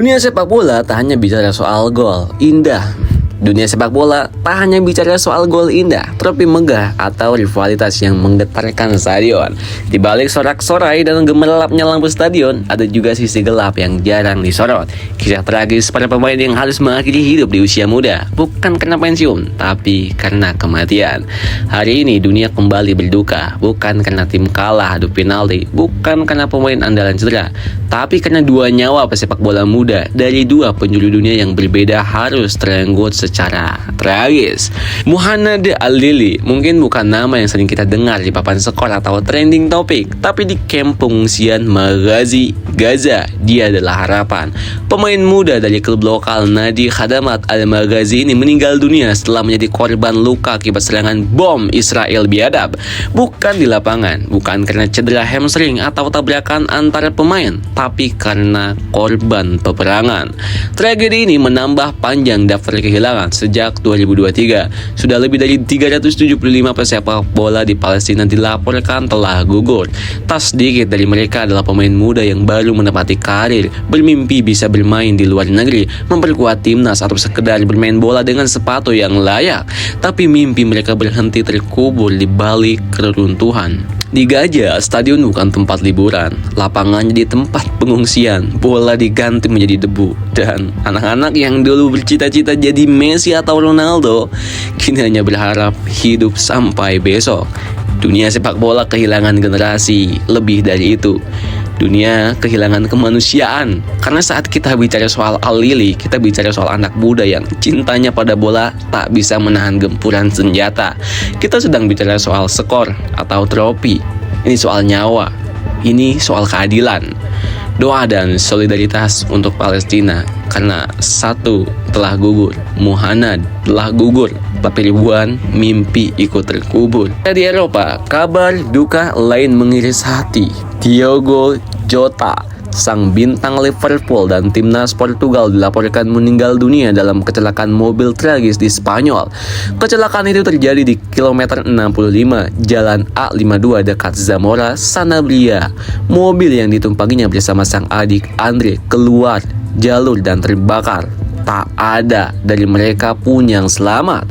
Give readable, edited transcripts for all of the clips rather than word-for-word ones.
Dunia sepak bola tak hanya bicara soal gol indah. Dunia sepak bola tak hanya bicara soal gol indah, trofi megah, atau rivalitas yang menggetarkan stadion. Di balik sorak-sorai dan gemerlapnya lampu stadion, ada juga sisi gelap yang jarang disorot. Kisah tragis para pemain yang harus mengakhiri hidup di usia muda, bukan karena pensiun, tapi karena kematian. Hari ini dunia kembali berduka, bukan karena tim kalah adu penalti, bukan karena pemain andalan cedera, tapi karena dua nyawa pesepak bola muda dari dua penjuru dunia yang berbeda harus terenggut secara tragis. Muhannad Al-Lili mungkin bukan nama yang sering kita dengar di papan skor atau trending topik, tapi di kamp pengungsian Maghazi, Gaza, dia adalah harapan. Pemain muda dari klub lokal Nadi Khadamat Al-Maghazi ini meninggal dunia setelah menjadi korban luka akibat serangan bom Israel biadab. Bukan di lapangan, bukan karena cedera hamstring atau tabrakan antara pemain, tapi karena korban peperangan. Tragedi ini menambah panjang daftar kehilangan sejak 2023. Sudah lebih dari 375 pesepak bola di Palestina dilaporkan telah gugur. Tak sedikit dari mereka adalah pemain muda yang baru menepati karir, bermimpi bisa bermain di luar negeri, memperkuat timnas, atau sekedar bermain bola dengan sepatu yang layak. Tapi mimpi mereka berhenti terkubur di balik keruntuhan. Di Gaza, stadion bukan tempat liburan, lapangan jadi tempat pengungsian, bola diganti menjadi debu, dan anak-anak yang dulu bercita-cita jadi Messi atau Ronaldo, kini hanya berharap hidup sampai besok. Dunia sepak bola kehilangan generasi, lebih dari itu. Dunia kehilangan kemanusiaan. Karena saat kita bicara soal Al-Lili, kita bicara soal anak muda yang cintanya pada bola tak bisa menahan gempuran senjata. Kita sedang bicara soal skor atau trofi. Ini soal nyawa. Ini soal keadilan. Doa dan solidaritas untuk Palestina, karena satu telah gugur, Muhannad telah gugur, tapi ribuan mimpi ikut terkubur. Di Eropa, kabar duka lain mengiris hati. Diogo Jota, sang bintang Liverpool dan timnas Portugal, dilaporkan meninggal dunia dalam kecelakaan mobil tragis di Spanyol. Kecelakaan itu terjadi di kilometer 65 Jalan A52 dekat Zamora, Sanabria. Mobil yang ditumpanginya bersama sang adik Andre keluar jalur dan terbakar. Tak ada dari mereka pun yang selamat.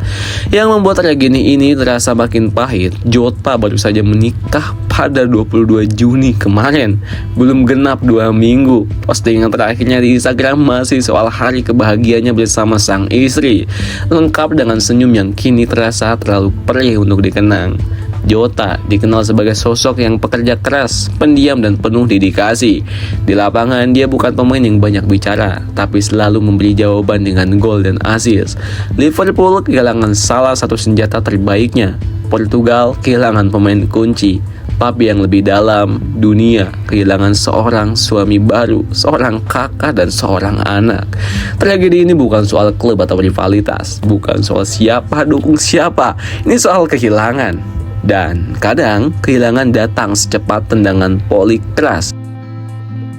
Yang membuat tragedi ini terasa makin pahit, Jota baru saja menikah pada 22 Juni kemarin. Belum genap 2 minggu. Postingan terakhirnya di Instagram masih soal hari kebahagiaannya bersama sang istri, lengkap dengan senyum yang kini terasa terlalu perih untuk dikenang. Jota dikenal sebagai sosok yang pekerja keras, pendiam, dan penuh dedikasi. Di lapangan, dia bukan pemain yang banyak bicara, tapi selalu memberi jawaban dengan gol dan assist. Liverpool kehilangan salah satu senjata terbaiknya. Portugal kehilangan pemain kunci. Tapi yang lebih dalam, dunia kehilangan seorang suami baru, seorang kakak, dan seorang anak. Tragedi ini bukan soal klub atau rivalitas, bukan soal siapa dukung siapa. Ini soal kehilangan. Dan kadang kehilangan datang secepat tendangan poli keras.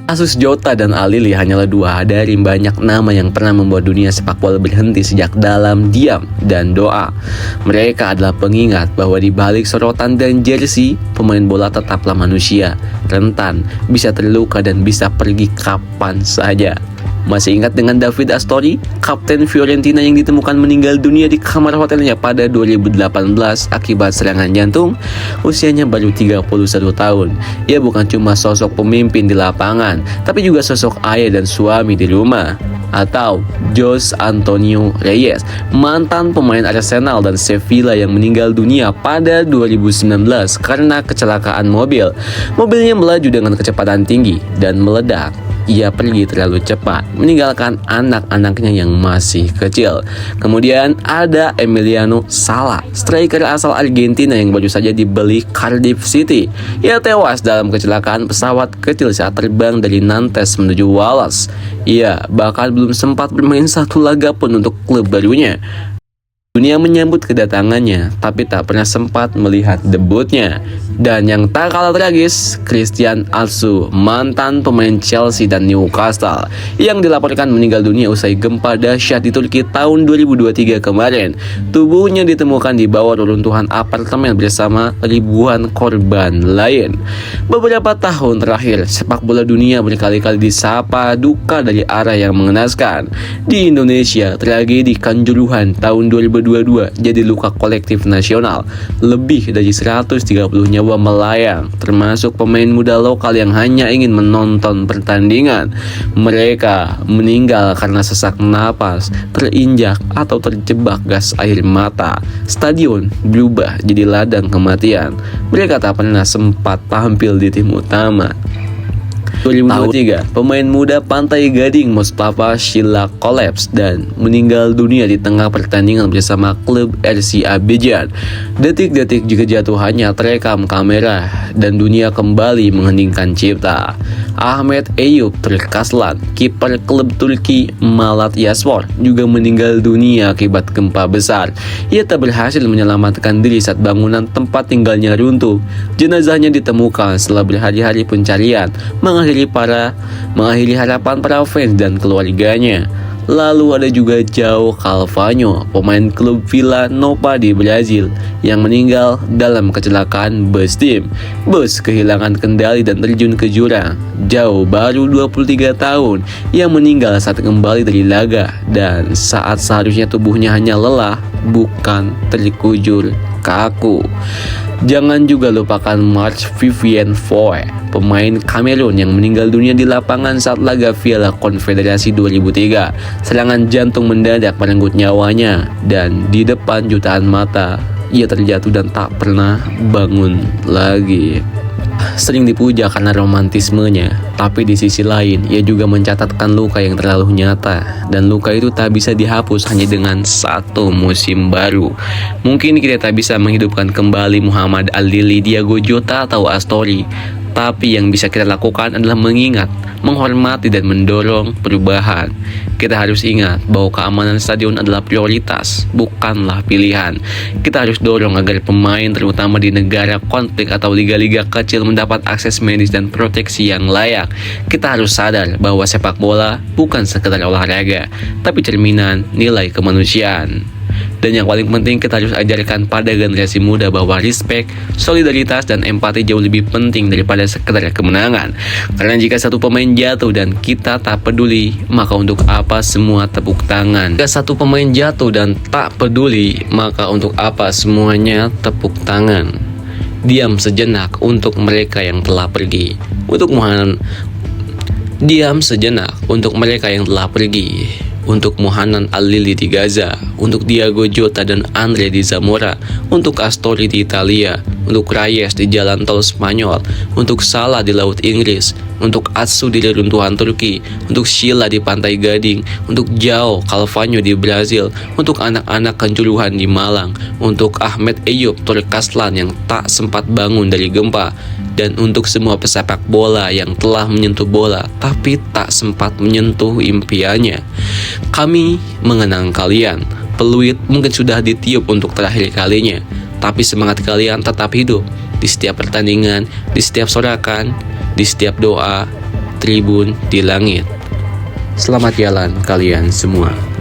Kasus Jota dan Al-Lili hanyalah dua dari banyak nama yang pernah membuat dunia sepak bola berhenti sejak dalam diam dan doa. Mereka adalah pengingat bahwa di balik sorotan dan jersey, pemain bola tetaplah manusia, rentan, bisa terluka, dan bisa pergi kapan saja. Masih ingat dengan David Astori, kapten Fiorentina yang ditemukan meninggal dunia di kamar hotelnya pada 2018 akibat serangan jantung? Usianya baru 31 tahun. Ia bukan cuma sosok pemimpin di lapangan, tapi juga sosok ayah dan suami di rumah. Atau Jose Antonio Reyes, mantan pemain Arsenal dan Sevilla yang meninggal dunia pada 2019 karena kecelakaan mobil. Mobilnya melaju dengan kecepatan tinggi dan meledak. Ia pergi terlalu cepat, meninggalkan anak-anaknya yang masih kecil. Kemudian ada Emiliano Sala, striker asal Argentina yang baru saja dibeli Cardiff City. Ia tewas dalam kecelakaan pesawat kecil saat terbang dari Nantes menuju Wales. Ia bahkan belum sempat bermain satu laga pun untuk klub barunya. Dunia menyambut kedatangannya, tapi tak pernah sempat melihat debutnya. Dan yang tak kalah tragis, Christian Atsu, mantan pemain Chelsea dan Newcastle, yang dilaporkan meninggal dunia usai gempa dahsyat di Turki tahun 2023 kemarin. Tubuhnya ditemukan di bawah reruntuhan apartemen bersama ribuan korban lain. Beberapa tahun terakhir, sepak bola dunia berkali-kali disapa duka dari arah yang mengenaskan. Di Indonesia, tragedi Kanjuruhan tahun 2022 jadi luka kolektif nasional. Lebih dari 130 nyawa melayang, termasuk pemain muda lokal yang hanya ingin menonton pertandingan. Mereka meninggal karena sesak napas, terinjak atau terjebak gas air mata. Stadion berubah jadi ladang kematian. Mereka tak pernah sempat tampil di tim utama. 2023, pemain muda Pantai Gading Mustafa Shila kolaps dan meninggal dunia di tengah pertandingan bersama klub RC Abidjan. Detik-detik juga jatuhannya terekam kamera dan dunia kembali mengheningkan cipta. Ahmet Eyüp Turkaslan, kiper klub Turki Malatyaspor, juga meninggal dunia akibat gempa besar. Ia tak berhasil menyelamatkan diri saat bangunan tempat tinggalnya runtuh. Jenazahnya ditemukan setelah berhari-hari pencarian, mengakhiri harapan para fans dan keluarganya. Lalu ada juga João Calvanho, pemain klub Vila Nova di Brazil, yang meninggal dalam kecelakaan bus tim. Bus kehilangan kendali dan terjun ke jurang. João baru 23 tahun, yang meninggal saat kembali dari laga dan saat seharusnya tubuhnya hanya lelah, bukan terkujur kaku. Jangan juga lupakan Marc Vivien Foe, pemain Kamerun yang meninggal dunia di lapangan saat laga Piala Konfederasi 2003. Serangan jantung mendadak merenggut nyawanya dan di depan jutaan mata ia terjatuh dan tak pernah bangun lagi. Sering dipuja karena romantismenya, tapi di sisi lain ia juga mencatatkan luka yang terlalu nyata, dan luka itu tak bisa dihapus hanya dengan satu musim baru. Mungkin kita tak bisa menghidupkan kembali Muhammad Ali, Diego Jota atau Astori, tapi yang bisa kita lakukan adalah mengingat, menghormati dan mendorong perubahan. Kita harus ingat bahwa keamanan stadion adalah prioritas, bukanlah pilihan. Kita harus dorong agar pemain terutama di negara konflik atau liga-liga kecil mendapat akses medis dan proteksi yang layak. Kita harus sadar bahwa sepak bola bukan sekedar olahraga, tapi cerminan nilai kemanusiaan. Dan yang paling penting, kita harus ajarkan pada generasi muda bahwa respect, solidaritas, dan empati jauh lebih penting daripada sekedar kemenangan. Karena jika satu pemain jatuh dan kita tak peduli, maka untuk apa semua tepuk tangan? Jika satu pemain jatuh dan tak peduli, maka untuk apa semuanya tepuk tangan? Diam sejenak untuk mereka yang telah pergi. Diam sejenak untuk mereka yang telah pergi. Untuk Muhammad Ali di Gaza, untuk Diego Jota dan Andre di Zamora, untuk Astori di Italia, untuk Reyes di jalan tol Spanyol, untuk Salah di Laut Inggris, untuk Atsu di reruntuhan Turki, untuk Sheila di Pantai Gading, untuk João Calvanho di Brazil, untuk anak-anak Kanjuruhan di Malang, untuk Ahmet Eyüp Turkaslan yang tak sempat bangun dari gempa, dan untuk semua pesepak bola yang telah menyentuh bola tapi tak sempat menyentuh impiannya. Kami mengenang kalian. Peluit mungkin sudah ditiup untuk terakhir kalinya, tapi semangat kalian tetap hidup di setiap pertandingan, di setiap sorakan, di setiap doa, tribun di langit. Selamat jalan kalian semua.